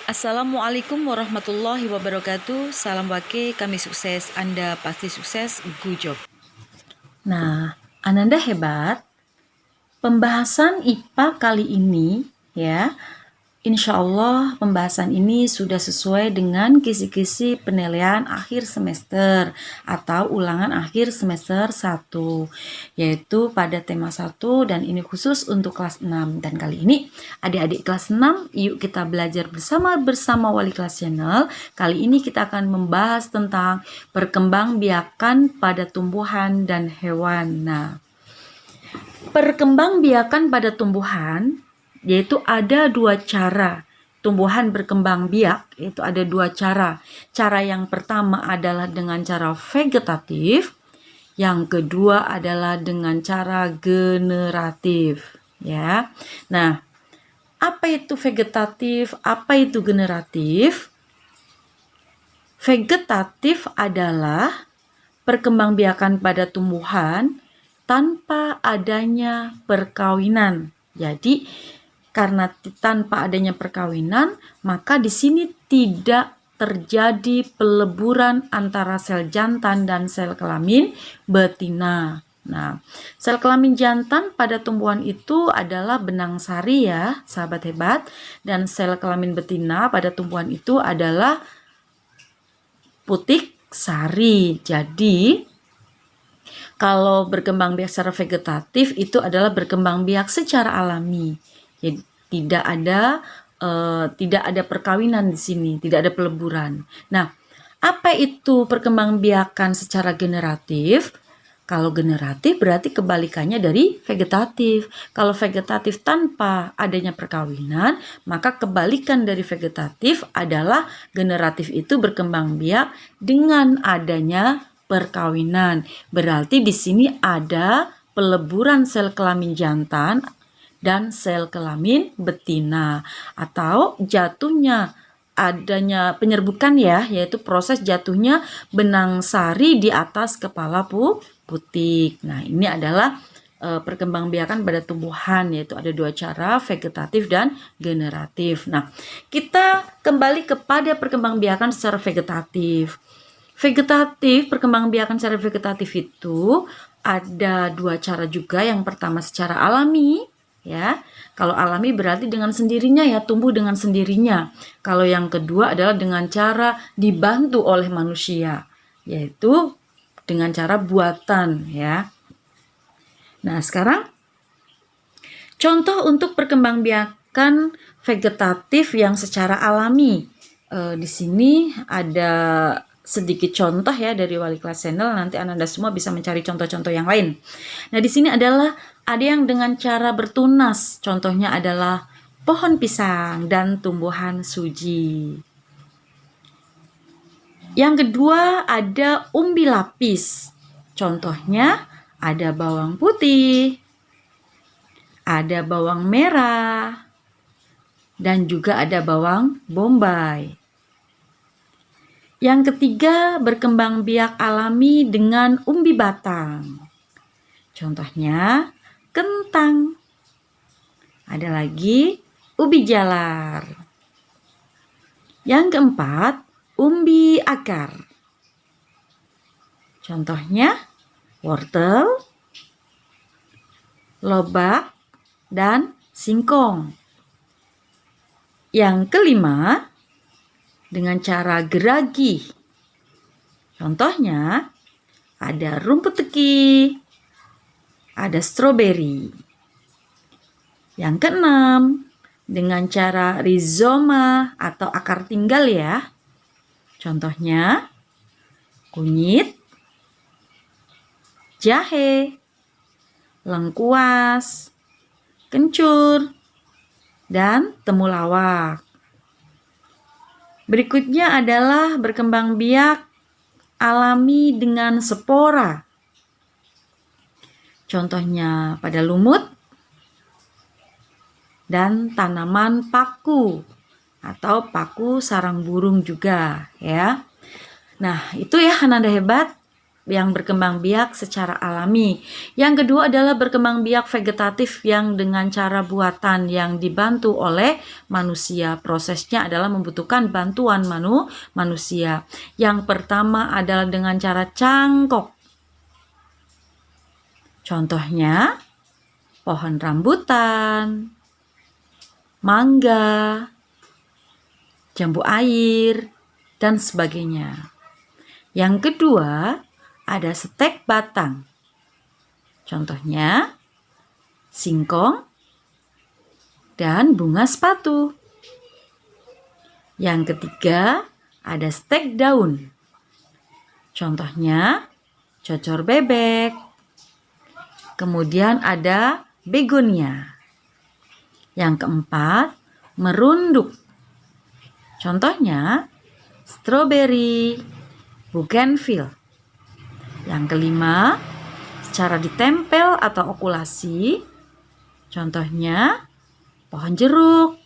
Assalamualaikum warahmatullahi wabarakatuh. Salam wake, kami sukses, Anda pasti sukses. Good job. Nah, Ananda hebat. Pembahasan IPA kali ini ya, insya Allah pembahasan ini sudah sesuai dengan kisi-kisi penilaian akhir semester atau ulangan akhir semester 1, yaitu pada tema 1 dan ini khusus untuk kelas 6. Dan kali ini adik-adik kelas 6, yuk kita belajar bersama Wali Kelas Channel. Kali ini kita akan membahas tentang perkembangbiakan pada tumbuhan dan hewan. Nah, perkembangbiakan pada tumbuhan yaitu ada dua cara. Tumbuhan berkembang biak itu ada dua cara. Cara yang pertama adalah dengan cara vegetatif, yang kedua adalah dengan cara generatif, ya. Nah, apa itu vegetatif? Apa itu generatif? Vegetatif adalah perkembangbiakan pada tumbuhan tanpa adanya perkawinan. Jadi, karena tanpa adanya perkawinan, maka di sini tidak terjadi peleburan antara sel jantan dan sel kelamin betina. Nah, sel kelamin jantan pada tumbuhan itu adalah benang sari ya, sahabat hebat. Dan sel kelamin betina pada tumbuhan itu adalah putik sari. Jadi, kalau berkembang biak secara vegetatif itu adalah berkembang biak secara alami. Jadi, tidak ada perkawinan di sini, tidak ada peleburan. Nah, apa itu perkembangbiakan secara generatif? Kalau generatif berarti kebalikannya dari vegetatif. Kalau vegetatif tanpa adanya perkawinan, maka kebalikan dari vegetatif adalah generatif itu berkembang biak dengan adanya perkawinan. Berarti di sini ada peleburan sel kelamin jantan dan sel kelamin betina, atau jatuhnya adanya penyerbukan ya, yaitu proses jatuhnya benang sari di atas kepala putik. Nah, ini adalah perkembangbiakan pada tumbuhan, yaitu ada dua cara, vegetatif dan generatif. Nah, kita kembali kepada perkembangbiakan secara vegetatif. Perkembangbiakan secara vegetatif itu ada dua cara juga. Yang pertama secara alami, ya. Kalau alami berarti dengan sendirinya ya, tumbuh dengan sendirinya. Kalau yang kedua adalah dengan cara dibantu oleh manusia, yaitu dengan cara buatan ya. Nah, sekarang contoh untuk perkembangbiakan vegetatif yang secara alami. Di sini ada sedikit contoh ya dari Wali Kelas Channel. Nanti Anda semua bisa mencari contoh-contoh yang lain. Nah, di sini adalah ada yang dengan cara bertunas. Contohnya adalah pohon pisang dan tumbuhan suji. Yang kedua ada umbi lapis. Contohnya ada bawang putih, ada bawang merah, dan juga ada bawang bombay. Yang ketiga, berkembang biak alami dengan umbi batang. Contohnya, kentang. Ada lagi, ubi jalar. Yang keempat, umbi akar. Contohnya, wortel, lobak, dan singkong. Yang kelima, dengan cara geragi. Contohnya, ada rumput teki, ada stroberi. Yang keenam, dengan cara rizoma atau akar tinggal ya. Contohnya, kunyit, jahe, lengkuas, kencur, dan temulawak. Berikutnya adalah berkembang biak alami dengan spora. Contohnya pada lumut dan tanaman paku atau paku sarang burung juga ya. Nah, itu ya Ananda hebat. yang berkembang biak secara alami. Yang kedua adalah berkembang biak vegetatif yang dengan cara buatan yang dibantu oleh manusia. Prosesnya adalah membutuhkan bantuan manusia. Yang pertama adalah dengan cara cangkok. Contohnya pohon rambutan, mangga, jambu air, dan sebagainya. Yang kedua, ada stek batang. Contohnya, singkong dan bunga sepatu. Yang ketiga, ada stek daun. Contohnya, cocor bebek. Kemudian ada begonia. Yang keempat, merunduk. Contohnya, stroberi, bougainville. Yang kelima, secara ditempel atau okulasi. Contohnya, pohon jeruk,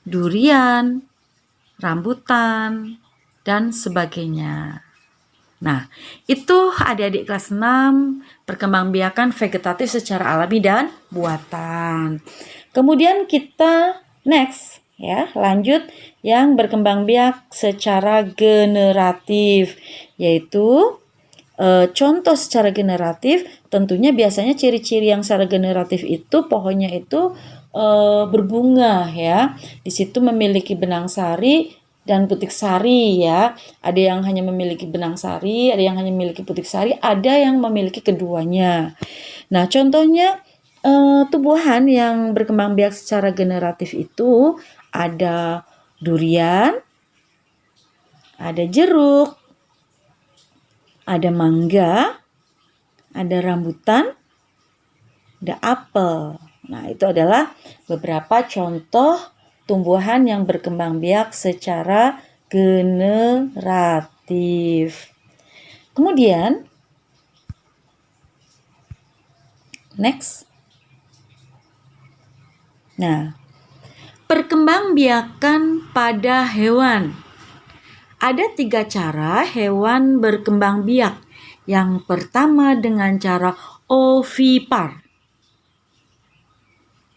durian, rambutan, dan sebagainya. Nah, itu adik-adik kelas 6 perkembangbiakan vegetatif secara alami dan buatan. Kemudian kita next ya, lanjut yang berkembang biak secara generatif, yaitu contoh secara generatif. Tentunya biasanya ciri-ciri yang secara generatif itu pohonnya itu berbunga ya. Di situ memiliki benang sari dan putik sari ya. Ada yang hanya memiliki benang sari, ada yang hanya memiliki putik sari, ada yang memiliki keduanya. Nah, contohnya tumbuhan yang berkembang biak secara generatif itu ada durian, ada jeruk, ada mangga, ada rambutan, ada apel. Nah, itu adalah beberapa contoh tumbuhan yang berkembang biak secara generatif. Kemudian, next. Nah, perkembangbiakan pada hewan. Ada 3 cara hewan berkembang biak. Yang pertama dengan cara ovipar,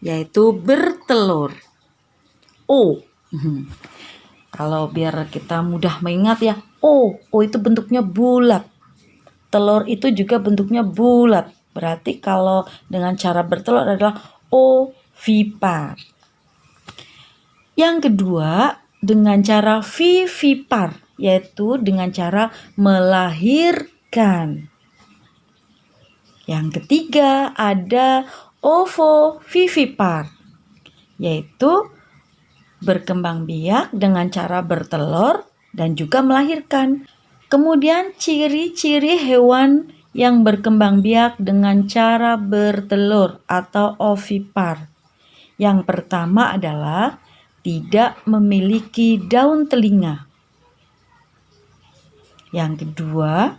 yaitu bertelur. Kalau biar kita mudah mengingat ya, O itu bentuknya bulat. Telur itu juga bentuknya bulat. Berarti kalau dengan cara bertelur adalah ovipar. Yang kedua, dengan cara vivipar, yaitu dengan cara melahirkan. Yang ketiga, ada ovovivipar, yaitu berkembang biak dengan cara bertelur dan juga melahirkan. Kemudian ciri-ciri hewan yang berkembang biak dengan cara bertelur atau ovipar. Yang pertama adalah tidak memiliki daun telinga. Yang kedua,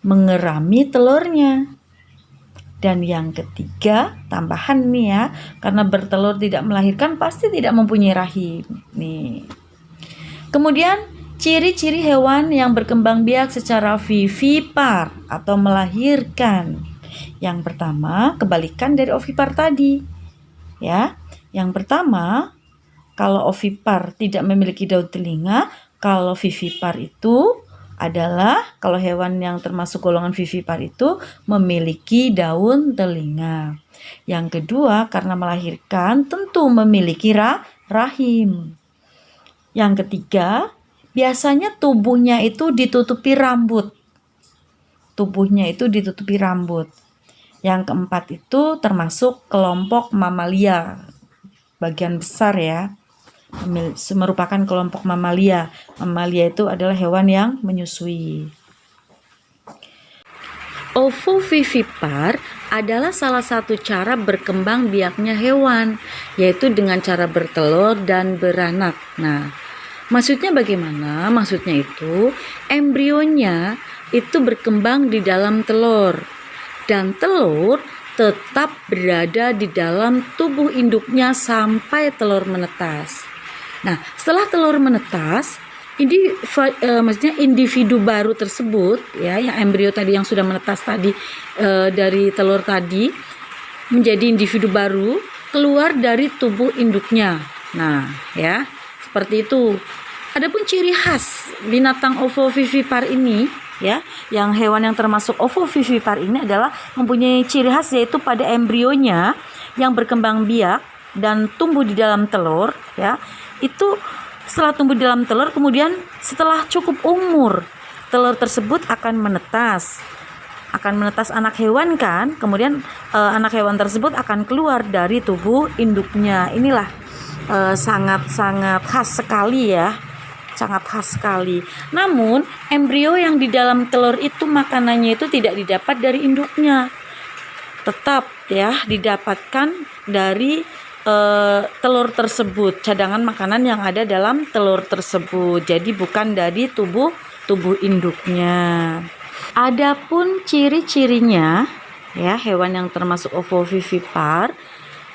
mengerami telurnya. Dan yang ketiga, tambahan nih ya, karena bertelur tidak melahirkan pasti tidak mempunyai rahim. Nih. Kemudian ciri-ciri hewan yang berkembang biak secara vivipar atau melahirkan. Yang pertama, kebalikan dari ovipar tadi. Ya. Yang pertama, kalau ovipar tidak memiliki daun telinga, kalau vivipar itu adalah kalau hewan yang termasuk golongan vivipar itu memiliki daun telinga. Yang kedua, karena melahirkan tentu memiliki rahim. Yang ketiga, biasanya tubuhnya itu ditutupi rambut. Yang keempat itu termasuk kelompok mamalia, bagian besar ya. Merupakan kelompok mamalia. Mamalia itu adalah hewan yang menyusui. Ovovivipar adalah salah satu cara berkembang biaknya hewan, yaitu dengan cara bertelur dan beranak. Nah, maksudnya bagaimana? Maksudnya itu embrionya itu berkembang di dalam telur, dan telur tetap berada di dalam tubuh induknya sampai telur menetas. Nah, setelah telur menetas, maksudnya individu baru tersebut ya, yang embrio tadi yang sudah menetas tadi dari telur tadi menjadi individu baru keluar dari tubuh induknya. Nah, ya, seperti itu. Adapun ciri khas binatang ovovivipar ini ya, yang hewan yang termasuk ovovivipar ini adalah mempunyai ciri khas, yaitu pada embrionya yang berkembang biak dan tumbuh di dalam telur ya. Itu setelah tumbuh di dalam telur, kemudian setelah cukup umur, telur tersebut akan menetas anak hewan kan. Kemudian anak hewan tersebut akan keluar dari tubuh induknya. Inilah sangat-sangat khas sekali ya, sangat khas sekali. Namun embrio yang di dalam telur itu makanannya itu tidak didapat dari induknya, tetap ya didapatkan dari telur tersebut, cadangan makanan yang ada dalam telur tersebut. Jadi bukan dari tubuh induknya. Adapun ciri-cirinya ya, hewan yang termasuk ovovivipar,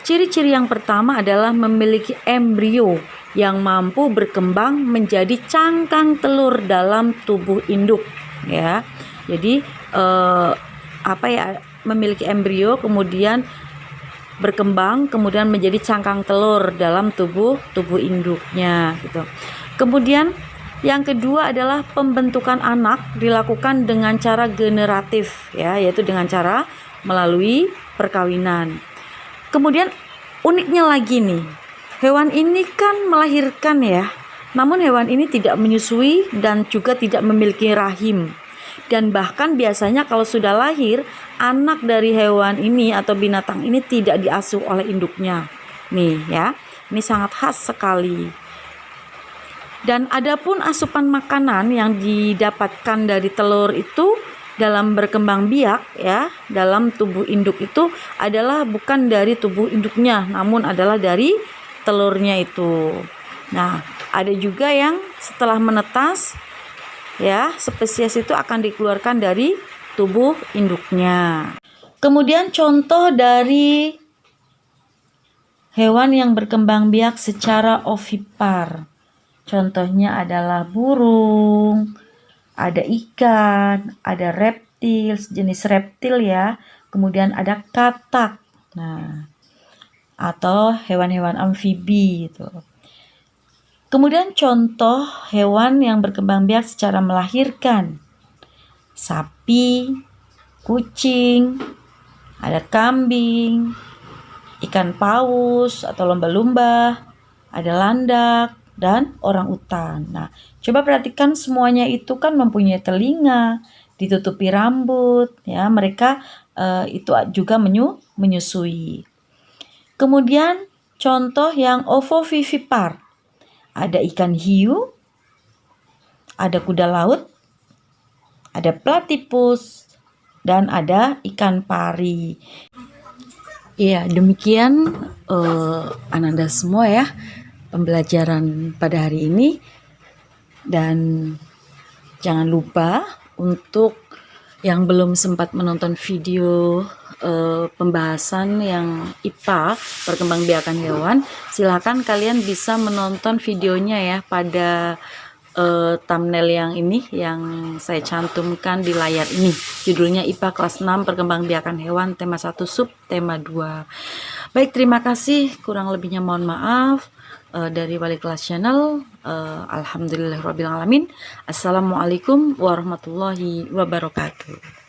ciri-ciri yang pertama adalah memiliki embrio yang mampu berkembang menjadi cangkang telur dalam tubuh induk ya. Jadi memiliki embrio kemudian berkembang kemudian menjadi cangkang telur dalam tubuh induknya gitu. Kemudian yang kedua adalah pembentukan anak dilakukan dengan cara generatif ya, yaitu dengan cara melalui perkawinan. Kemudian uniknya lagi nih, hewan ini kan melahirkan ya, namun hewan ini tidak menyusui dan juga tidak memiliki rahim. Dan bahkan biasanya kalau sudah lahir, anak dari hewan ini atau binatang ini tidak diasuh oleh induknya. Nih ya, ini sangat khas sekali. Dan adapun asupan makanan yang didapatkan dari telur itu dalam berkembang biak ya, dalam tubuh induk itu adalah bukan dari tubuh induknya, namun adalah dari telurnya itu. Nah, ada juga yang setelah menetas ya, spesies itu akan dikeluarkan dari tubuh induknya. Kemudian contoh dari hewan yang berkembang biak secara ovipar. Contohnya adalah burung, ada ikan, ada reptil, jenis reptil ya. Kemudian ada katak. Nah, atau hewan-hewan amfibi gitu. Kemudian contoh hewan yang berkembang biak secara melahirkan. Sapi, kucing, ada kambing, ikan paus atau lumba-lumba, ada landak, dan orang utan. Nah, coba perhatikan semuanya itu kan mempunyai telinga, ditutupi rambut, ya. Mereka itu juga menyusui. Kemudian contoh yang ovovivipar. Ada ikan hiu, ada kuda laut, ada platypus, dan ada ikan pari. Iya, demikian Ananda semua ya pembelajaran pada hari ini. Dan jangan lupa untuk yang belum sempat menonton video pembahasan yang IPA perkembangbiakan hewan, silakan kalian bisa menonton videonya ya pada thumbnail yang ini yang saya cantumkan di layar ini. Judulnya IPA kelas 6 perkembangbiakan hewan tema 1 sub tema 2. Baik, terima kasih, kurang lebihnya mohon maaf. Dari Wali Kelas Channel, alhamdulillahirabbil alamin. Assalamualaikum warahmatullahi wabarakatuh.